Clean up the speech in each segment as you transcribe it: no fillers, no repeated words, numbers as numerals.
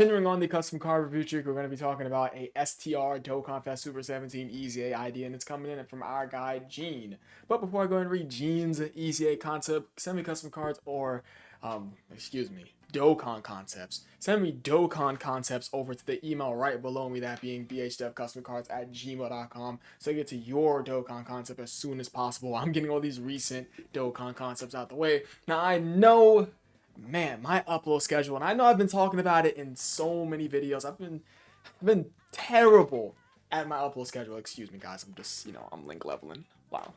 Continuing on the custom card review streak, we're going to be talking about a STR Dokkan Fest Super 17 EZA idea, and it's coming in from our guy Gene. But before I go and read Gene's EZA concept, send me custom cards or, Dokkan concepts. Send me Dokkan concepts over to the email right below me, that being bhdevcustomcards@gmail.com, so I get to your Dokkan concept as soon as possible. I'm getting all these recent Dokkan concepts out the way. Now, I know, man, my upload schedule, and I know I've been talking about it in so many videos. I've been terrible at my upload schedule. Excuse me, guys. I'm just, I'm link leveling while,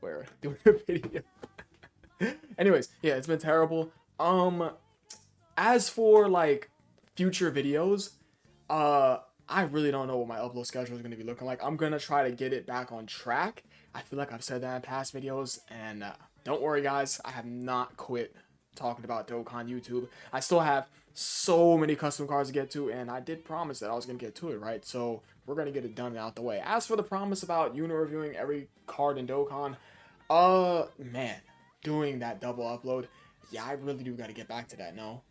we're doing a video. Anyways, yeah, it's been terrible. As for like future videos, I really don't know what my upload schedule is going to be looking like. I'm gonna try to get it back on track. I feel like I've said that in past videos, and don't worry, guys. I have not quit talking about Dokkan YouTube. I still have so many custom cards to get to, and I did promise that I was gonna get to it, right? So we're gonna get it done and out the way. As for the promise about unit reviewing every card in Dokkan, man, doing that double upload, yeah, I really do gotta get back to that. No,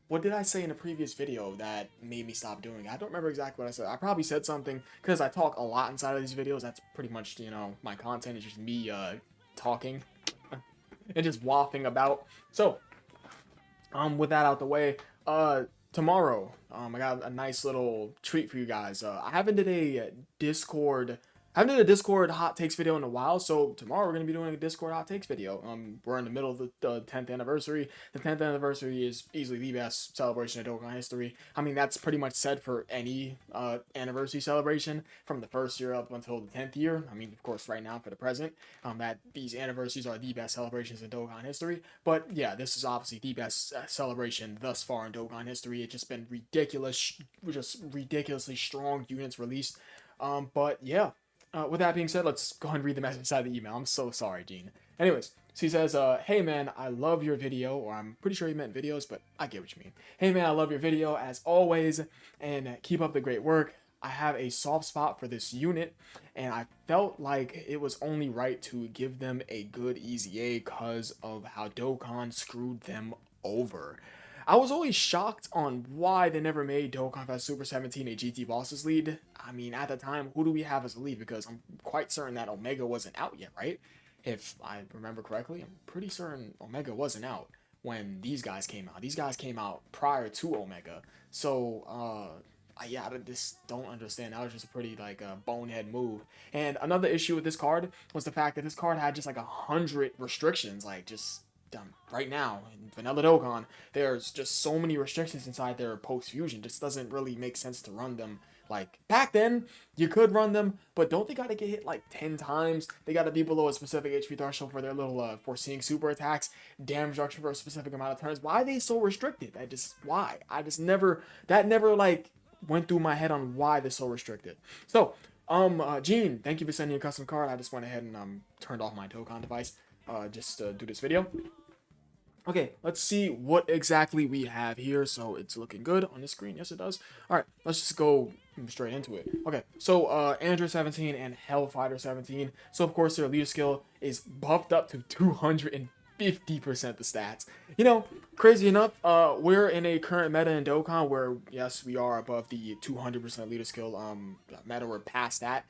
what did I say in a previous video that made me stop doing it? I don't remember exactly what I said. I probably said something because I talk a lot inside of these videos. That's pretty much, my content is just me talking and just waffling about. So, with that out the way, tomorrow, I got a nice little treat for you guys. I haven't did a Discord hot takes video in a while, so tomorrow we're gonna be doing a Discord hot takes video. We're in the middle of the 10th anniversary. The 10th anniversary is easily the best celebration of Dokkan history. I mean, that's pretty much said for any anniversary celebration from the first year up until the 10th year. I mean, of course, right now for the present, that these anniversaries are the best celebrations in Dokkan history. But yeah, this is obviously the best celebration thus far in Dokkan history. It's just been ridiculous, just ridiculously strong units released. But yeah. With that being said, let's go ahead and read the message inside the email. I'm so sorry, Gene. Anyways, so he says, hey man, I love your video, or I'm pretty sure he meant videos, but I get what you mean. Hey man, I love your video as always, and keep up the great work. I have a soft spot for this unit, and I felt like it was only right to give them a good EZA because of how Dokkan screwed them over. I was always shocked on why they never made Dokkan Fest Super 17 a GT Bosses lead. I mean, at the time, who do we have as a lead? Because I'm quite certain that Omega wasn't out yet, right? If I remember correctly, I'm pretty certain Omega wasn't out when these guys came out. These guys came out prior to Omega. So, yeah, I just don't understand. That was just a pretty, bonehead move. And another issue with this card was the fact that this card had just, 100 restrictions. Right now in Vanilla Dokkan, there's just so many restrictions inside their post fusion. Just doesn't really make sense to run them. Like back then, you could run them, but don't they gotta get hit like 10 times? They gotta be below a specific HP threshold for their little foreseeing super attacks, damage reduction for a specific amount of turns. Why are they so restricted? Why? That never went through my head on why they're so restricted. So, Gene, thank you for sending a custom card. I just went ahead and turned off my Dokkan device just to do this video. Okay, let's see what exactly we have here. So it's looking good on the screen. Yes, it does. All right, let's just go straight into it. Okay, so Andrew 17 and Hellfighter 17. So of course their leader skill is buffed up to 250% the stats. Crazy enough, we're in a current meta in Dokkan where yes, we are above the 200% leader skill meta. We're past that.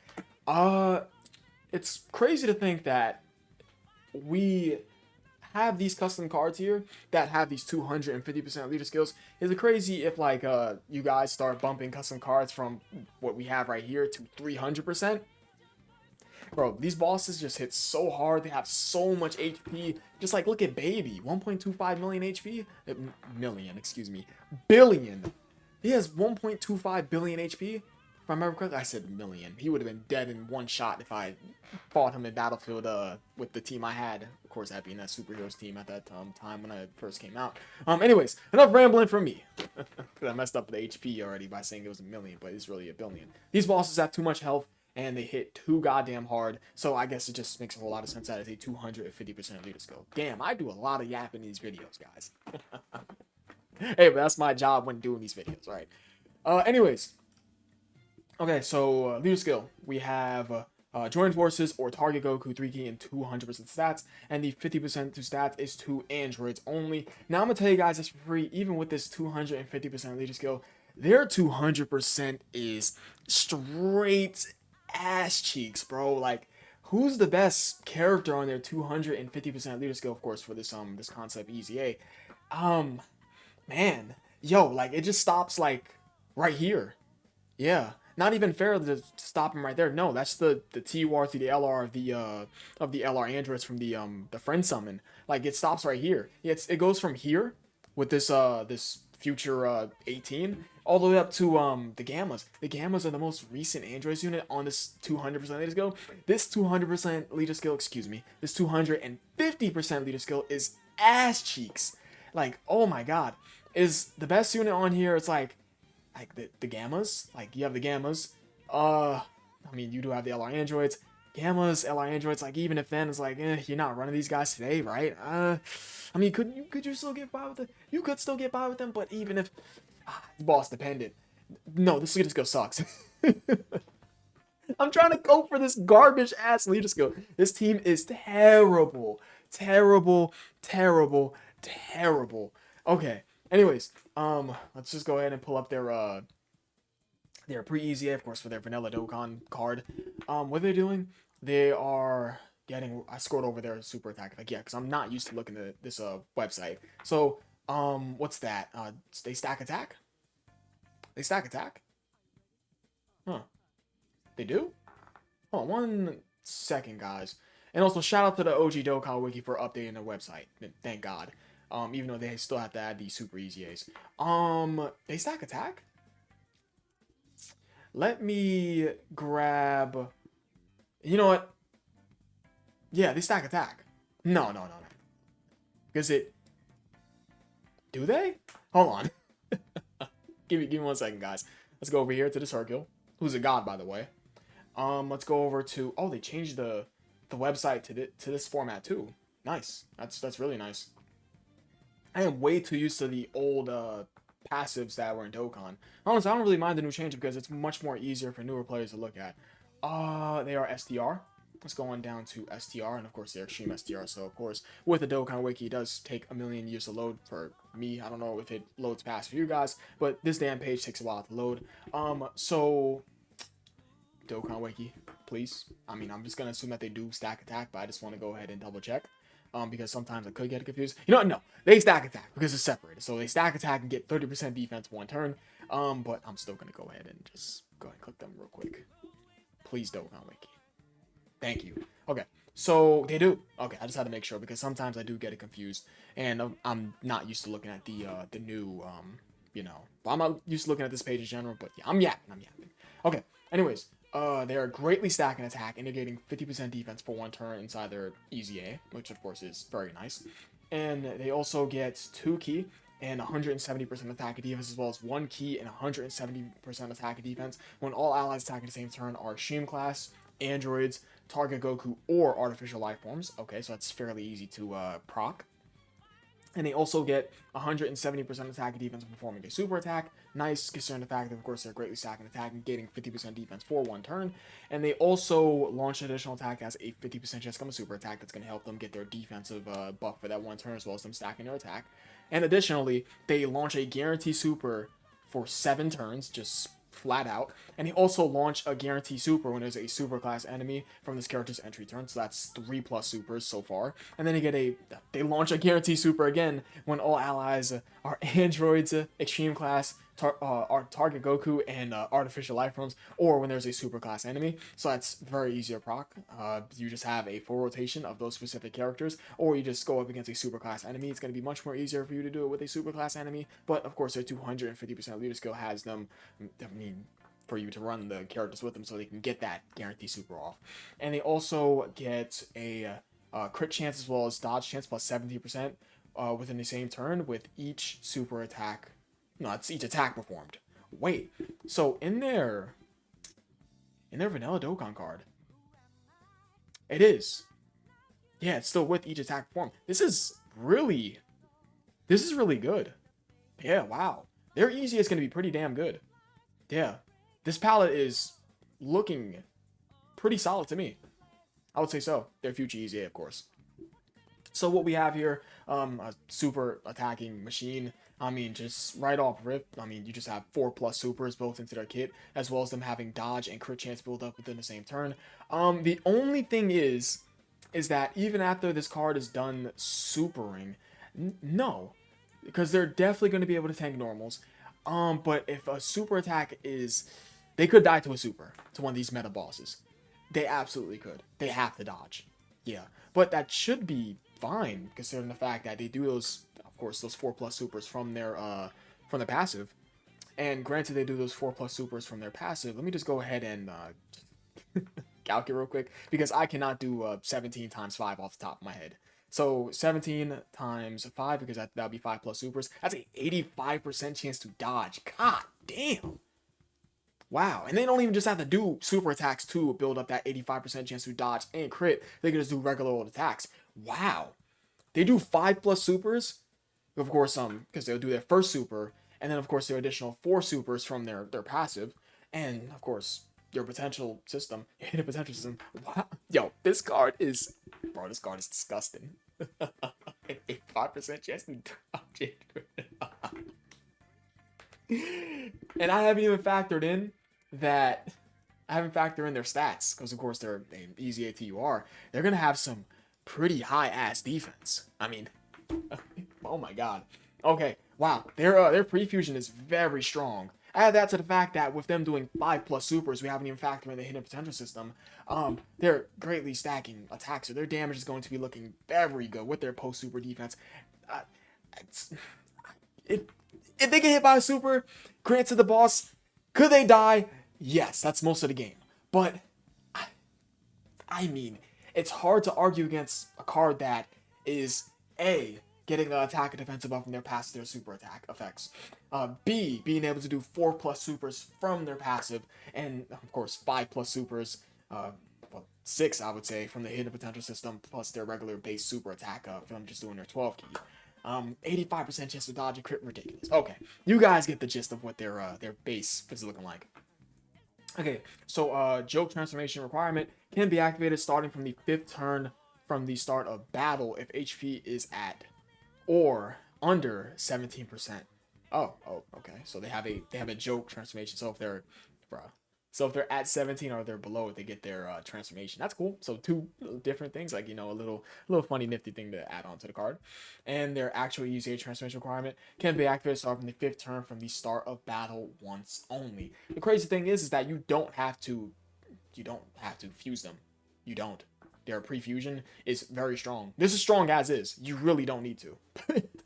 It's crazy to think that we have these custom cards here that have these 250% leader skills. Is it crazy if you guys start bumping custom cards from what we have right here to 300%? Bro, these bosses just hit so hard. They have so much HP. Just look at Baby, 1.25 million HP. Billion. He has 1.25 billion HP. If I remember correctly, I said million. He would have been dead in one shot if I fought him in Battlefield with the team I had. Of course, that being that superheroes team at that time when I first came out. Anyways, enough rambling from me. I messed up the HP already by saying it was a million, but it's really a billion. These bosses have too much health, and they hit too goddamn hard. So I guess it just makes a whole lot of sense that it's a 250% leader skill. Damn, I do a lot of yapping in these videos, guys. Hey, but that's my job when doing these videos, right? Anyways. Okay, so leader skill. We have join forces or target Goku 3 key and 200% stats, and the 50% to stats is to androids only. Now I'm gonna tell you guys this for free. Even with this 250% leader skill, their 200% is straight ass cheeks, bro. Like, who's the best character on their 250% leader skill? Of course, for this concept EZA. Um, Man, yo, like it just stops like right here. Yeah, not even fair to stop him right there. No, that's the TUR to the LR of the LR androids from the friend summon. Like it stops right here. Yeah, it goes from here with this future 18 all the way up to the gammas. The gammas are the most recent androids unit on this 200% leader skill. This 200% leader skill, excuse me, this 250% leader skill is ass cheeks. Like, oh my god, is the best unit on here. It's like the gammas. Like you have the gammas. I mean you do have the LR androids. Gammas, LR androids. Like even if then it's like, you're not running these guys today, right? I mean, could you still get by with it? You could still get by with them, but even if boss dependent, no, this leader skill sucks. I'm trying to go for this garbage ass leader skill. This team is terrible, terrible, terrible, terrible. Okay. Anyways, let's just go ahead and pull up their pre-EZA, of course, for their vanilla Dokkan card. What are they doing? They are getting. I scrolled over their super attack. Like, yeah, because I'm not used to looking at this website. So, what's that? They stack attack. They stack attack. Huh? They do. Hold on 1 second, guys. And also, shout out to the OG Dokkan Wiki for updating their website. Thank God. Even though they still have to add these super EZAs. They stack attack? Let me grab... You know what? Yeah, they stack attack. No. Because it... Do they? Hold on. Give me 1 second, guys. Let's go over here to this Hercule, who's a god, by the way. Let's go over to... Oh, they changed the website to this format, too. Nice. That's really nice. I am way too used to the old passives that were in Dokkan. Honestly, I don't really mind the new change because it's much more easier for newer players to look at. They are STR. Let's go on down to STR, and of course they're Extreme STR. So of course, with the Dokkan Wiki, it does take a million years to load for me. I don't know if it loads fast for you guys, but this damn page takes a while to load. So Dokkan Wiki, please. I mean, I'm just gonna assume that they do stack attack, but I just want to go ahead and double check. Because sometimes I could get confused. You know what? No, they stack attack because it's separated. So they stack attack and get 30% defense 1 turn. But I'm still gonna go ahead and just go ahead and click them real quick. Please, Dokkan Wiki. Thank you. Okay, so they do. Okay, I just had to make sure because sometimes I do get it confused, and I'm not used to looking at the new you know. But I'm not used to looking at this page in general. But yeah, I'm yapping. Okay. Anyways. They are greatly stacking attack, indicating 50% defense for 1 turn inside their EZA, which of course is very nice. And they also get 2 key and 170% attack and defense, as well as 1 key and 170% attack and defense when all allies attack at the same turn are Stream class, androids, target Goku, or artificial life forms. Okay, so that's fairly easy to proc. And they also get 170% attack and defense when performing a super attack. Nice, considering the fact that, of course, they're greatly stacking attack and getting 50% defense for 1 turn. And they also launch an additional attack as a 50% chance to come a super attack that's going to help them get their defensive buff for that 1 turn, as well as them stacking their attack. And additionally, they launch a guarantee super for 7 turns, just flat out. And they also launch a guarantee super when there's a super class enemy from this character's entry turn. So that's 3+ supers so far. And then they launch a guarantee super again when all allies are androids, extreme class, target Goku, and artificial life forms, or when there's a super class enemy. So that's very easy to proc. You just have a full rotation of those specific characters, or you just go up against a super class enemy. It's going to be much more easier for you to do it with a super class enemy, but of course their 250% leader skill has them, I mean, for you to run the characters with them so they can get that guarantee super off. And they also get a crit chance as well as dodge chance plus 70% within the same turn with each super attack. No, it's each attack performed. Wait, so in their vanilla Dokkan card, it is. Yeah, it's still with each attack performed. This is really good. Yeah, wow. Their EZA is going to be pretty damn good. Yeah, this palette is looking pretty solid to me. I would say so. Their future EZA, of course. So what we have here, a super attacking machine. I mean, just right off rip, I mean, you just have 4+ supers built into their kit, as well as them having dodge and crit chance build up within the same turn. The only thing is that even after this card is done supering, no, because they're definitely going to be able to tank normals. But if a super attack is, they could die to a super, to one of these meta bosses. They absolutely could. They have to dodge. Yeah, but that should be fine considering the fact that they do those, of course, those 4+ supers from their passive. And granted, they do those 4+ supers from their passive. Let me just go ahead and calculate real quick because I cannot do 17 times 5 off the top of my head. So 17 times 5, because that would be 5+ supers. That's an 85% chance to dodge. God damn. Wow. And they don't even just have to do super attacks to build up that 85% chance to dodge and crit. They can just do regular old attacks. Wow. They do 5+ supers. Of course, because they'll do their first super, and then of course their additional 4 supers from their passive, and of course your potential system, your hidden potential system. Wow. Yo, this card is, bro, this card is disgusting. 5% chance to dodge it. And I haven't even factored in that. I haven't factored in their stats because of course they're EZA TUR. They're gonna have some pretty high ass defense. I mean, oh my god. Okay, wow. Their pre-fusion is very strong. Add that to the fact that with them doing 5+ supers, we haven't even factored in the hidden potential system. They're greatly stacking attacks, so their damage is going to be looking very good with their post-super defense. If they get hit by a super, granted the boss, could they die? Yes, that's most of the game. But I mean, it's hard to argue against a card that is A, getting an attack and defense buff from their passive, their super attack effects. B, being able to do 4+ supers from their passive, and of course 5+ supers, well, 6 I would say, from the hidden potential system, plus their regular base super attack from just doing their 12 key. 85% chance to dodge and crit, ridiculous. Okay, you guys get the gist of what their base is looking like. Okay, so joke transformation requirement can be activated starting from the 5th turn from the start of battle if HP is at or under 17%. Oh, okay. So they have a joke transformation. So if they're at 17 or they're below, they get their transformation. That's cool. So 2 different things, like, you know, a little funny nifty thing to add on to the card. And their actual EZA transformation requirement can be activated starting from the 5th turn from the start of battle once only. The crazy thing is that you don't have to fuse them. You don't. Their pre-fusion is very strong. This is strong as is. You really don't need to.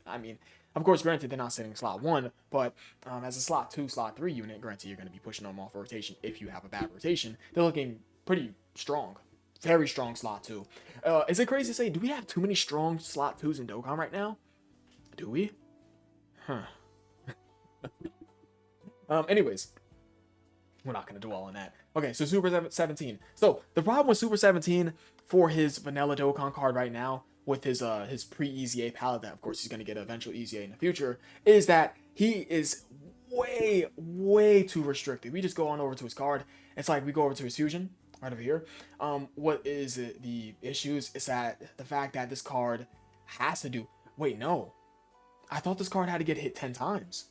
I mean, of course, granted, they're not sitting slot 1, but as a slot 2, slot 3 unit, granted, you're going to be pushing them off rotation if you have a bad rotation. They're looking pretty strong. Very strong slot 2. Is it crazy to say, do we have too many strong slot 2s in Dokkan right now? Do we? Huh. Anyways, we're not going to dwell on that. Okay, so Super 17. So, the problem with Super 17 for his vanilla Dokkan card right now, with his pre-EZA palette that, of course, he's going to get an eventual EZA in the future, is that he is way too restricted. We just go on over to his card. It's like we go over to his fusion, right over here. What is the issues is that the fact that this card has to do... Wait, no. I thought this card had to get hit 10 times.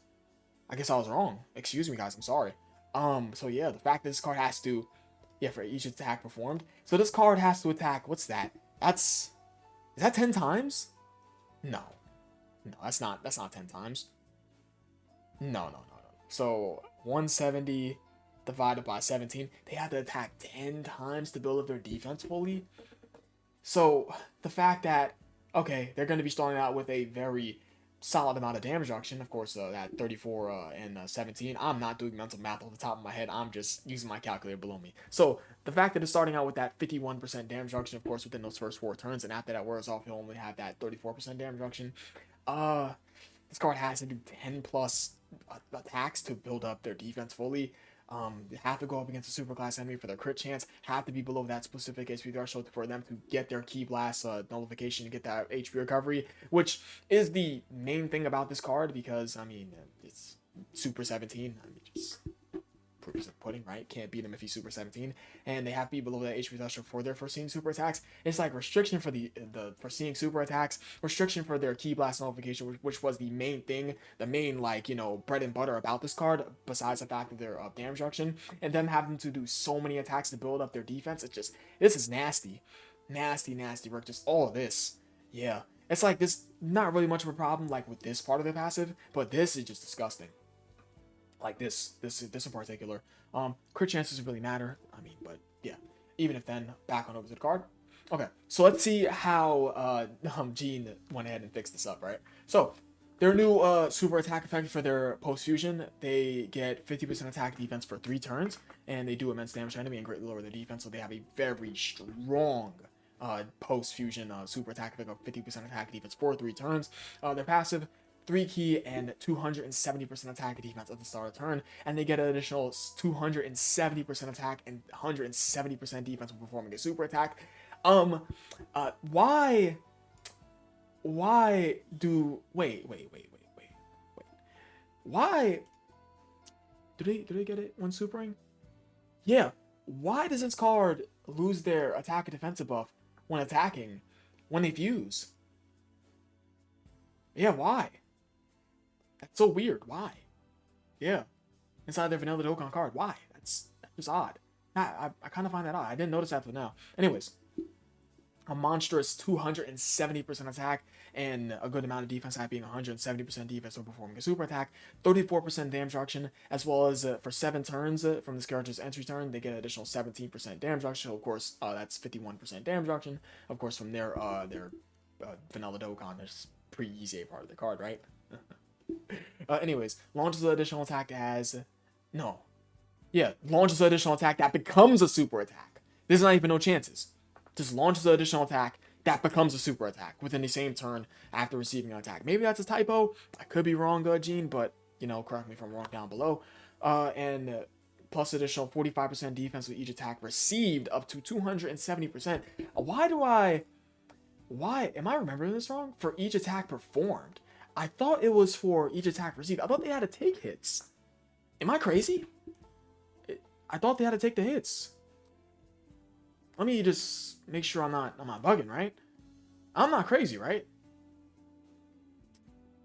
I guess I was wrong. Excuse me, guys. I'm sorry. So yeah, the fact that this card has to, for each attack performed. So this card has to attack, what's that? Is that 10 times? No, that's not 10 times. No. So 170 divided by 17, they have to attack 10 times to build up their defense fully. So the fact that, okay, they're going to be starting out with a very solid amount of damage reduction, of course, at 34 and 17. I'm not doing mental math off the top of my head. I'm just using my calculator below me. So the fact that it's starting out with that 51% damage reduction, of course, within those first 4 turns, and after that wears off, he'll only have that 34% damage reduction. This card has to do 10+ attacks to build up their defense fully. They have to go up against a superclass enemy for their crit chance, have to be below that specific HP threshold for them to get their Ki Blast nullification to get that HP recovery, which is the main thing about this card because, I mean, it's Super 17. I mean, just proof of pudding, right? Can't beat him if he's super 17, and they have to be below that HP threshold for their foreseeing super attacks. It's like restriction for the foreseeing super attacks, restriction for their Ki Blast nullification, which was the main thing, the main, like, you know, bread and butter about this card, besides the fact of their damage reduction, and them having to do so many attacks to build up their defense. It's just, this is nasty. Nasty work. Just all of this. Yeah. It's like this, not really much of a problem like with this part of the passive, but this is just disgusting. Like this in particular. Crit chances really matter. I mean, but yeah. Even if then, back on over to the card. Okay, so let's see how Gene went ahead and fixed this up, right? So their new super attack effect for their post fusion, they get 50% attack defense for 3 turns, and they do immense damage to enemy and greatly lower their defense, so they have a very strong post fusion super attack effect of 50% attack defense for 3 turns. Their passive, 3 Ki and 270% attack defense at the start of the turn, and they get an additional 270% attack and 170% defense when performing a super attack. Why do wait. Why do they get it when supering? Yeah. Why does this card lose their attack and defensive buff when attacking when they fuse? Yeah, why? That's so weird. Why? Yeah. Inside their vanilla Dokkan card. Why? That's just odd. I kind of find that odd. I didn't notice that till now. Anyways, a monstrous 270% attack and a good amount of defense, that being 170% defense when performing a super attack, 34% damage reduction, as well as for 7 turns from this character's entry turn, they get an additional 17% damage reduction. Of course, that's 51% damage reduction. Of course, from their vanilla Dokkan, there's pretty easy part of the card, right? Anyways, launches an additional attack launches an additional attack that becomes a super attack. There's not even no chances. Just launches an additional attack that becomes a super attack within the same turn after receiving an attack. Maybe that's a typo. I could be wrong, Gene, but, you know, correct me if I'm wrong down below. And plus additional 45% defense with each attack received up to 270%. Why am I remembering this wrong? For each attack performed. I thought it was for each attack received. I thought they had to take hits. Am I crazy? I thought they had to take the hits. Let me just make sure I'm not bugging, right? I'm not crazy, right?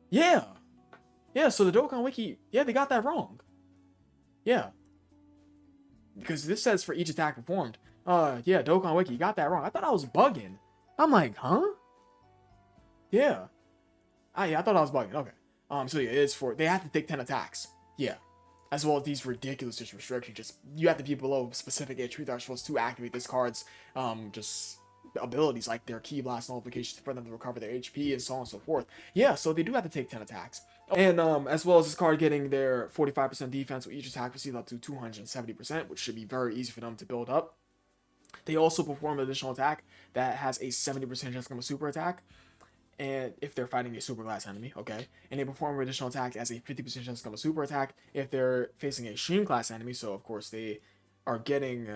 Yeah. Yeah, so the Dokkan Wiki, yeah, they got that wrong. Yeah. Because this says for each attack performed. Yeah, Dokkan Wiki got that wrong. I thought I was bugging. I'm like, huh? Yeah. I thought I was bugging. Okay. So yeah, it's for, they have to take 10 attacks. Yeah. As well as these ridiculous just restrictions. Just, you have to be below specific HP thresholds to activate this card's just abilities, like their Ki Blast nullifications for them to recover their HP and so on and so forth. Yeah, so they do have to take 10 attacks. And as well as this card getting their 45% defense with each attack received up to 270%, which should be very easy for them to build up. They also perform an additional attack that has a 70% chance to become a super attack. And if they're fighting a super class enemy, okay, and they perform an additional attack as a 50% chance to become a super attack if they're facing a extreme class enemy. So of course they are getting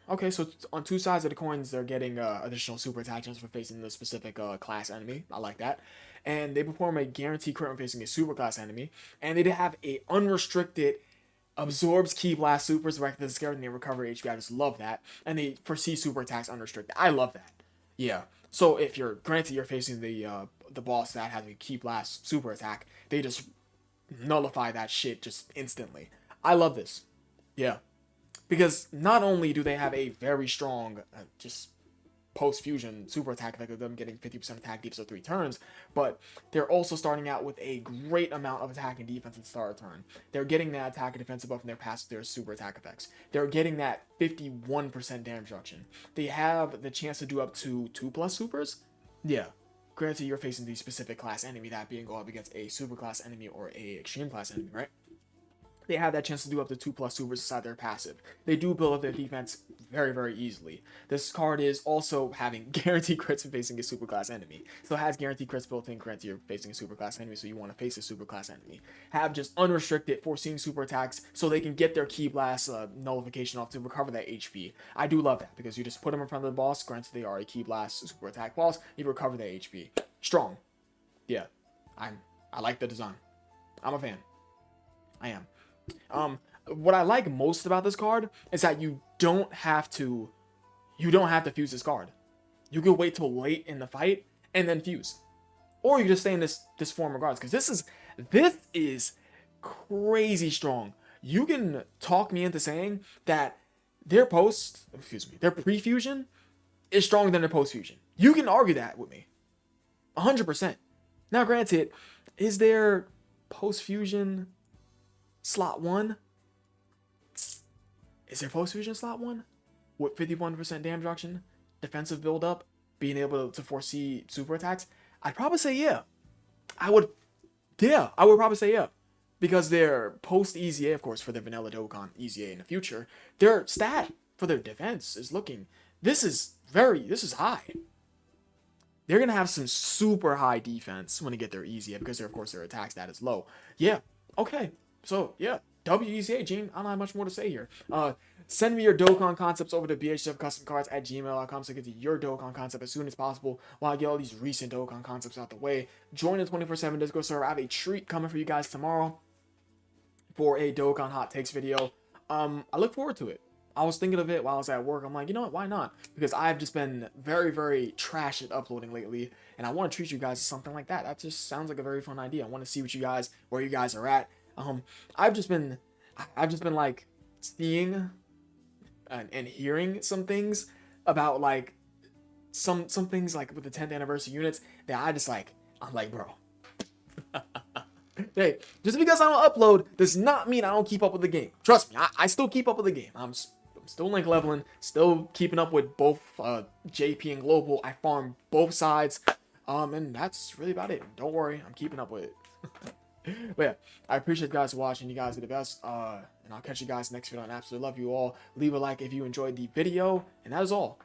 okay, so on 2 sides of the coins they're getting additional super attack chance for facing the specific class enemy. I like that. And they perform a guaranteed crit when facing a super class enemy, and they have a unrestricted absorbs Ki Blast supers directed to the scared and they recover HP. I just love that. And they foresee super attacks unrestricted. I love that. Yeah. So if you're facing the boss that has a Ki Blast super attack, they just nullify that shit just instantly. I love this. Yeah. Because not only do they have a very strong just post-fusion super attack effect of them getting 50% attack defense of 3 turns, but they're also starting out with a great amount of attack and defense at the start of turn. They're getting that attack and defense buff from their passive, their super attack effects. They're getting that 51% damage reduction. They have the chance to do up to 2+ supers. Yeah. Granted, you're facing the specific class enemy, that being go up against a super class enemy or a extreme class enemy, right? They have that chance to do up to 2+ supers inside their passive. They do build up their defense very, very easily. This card is also having guaranteed crits when facing a superclass enemy. So it has guaranteed crits built in. Granted, you're facing a superclass enemy, so you want to face a superclass enemy. Have just unrestricted foreseeing super attacks so they can get their Ki Blast nullification off to recover that HP. I do love that because you just put them in front of the boss. Granted, they are a Ki Blast super attack boss. You recover their HP. Strong. Yeah. I like the design. I'm a fan. I am. what I like most about this card is that you don't have to fuse this card. You can wait till late in the fight and then fuse, or you can just stay in this form regardless. Because this is crazy strong. You can talk me into saying that their pre-fusion is stronger than their post-fusion. You can argue that with me, 100%. Now, granted, is their post-fusion slot 1? Is their post-fusion slot 1? With 51% damage reduction, defensive build-up, being able to foresee super attacks? I'd probably say yeah. I would probably say yeah. Because their post-EZA, of course, for their vanilla Dokkan EZA in the future, their stat for their defense is looking... This is high. They're going to have some super high defense when they get their EZA because, of course, their attack stat is low. Yeah, okay. So, yeah, WEZA, Gene. I don't have much more to say here. Send me your Dokkan concepts over to bhfcustomcards@gmail.com so I get to your Dokkan concept as soon as possible while I get all these recent Dokkan concepts out the way. Join the 24/7 Discord server. I have a treat coming for you guys tomorrow for a Dokkan Hot Takes video. I look forward to it. I was thinking of it while I was at work. I'm like, you know what? Why not? Because I've just been very, very trash at uploading lately, and I want to treat you guys to something like that. That just sounds like a very fun idea. I want to see where you guys are at. I've just been like seeing and hearing some things about like some things like with the 10th anniversary units that I'm like, bro. Hey, just because I don't upload does not mean I don't keep up with the game. Trust me, I still keep up with the game. I'm still link leveling, still keeping up with both JP and Global. I farm both sides, and that's really about it. Don't worry, I'm keeping up with it. But yeah, I appreciate you guys watching. You guys are the best, and I'll catch you guys next video. I absolutely love you all. Leave a like if you enjoyed the video, and that is all.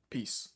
Peace.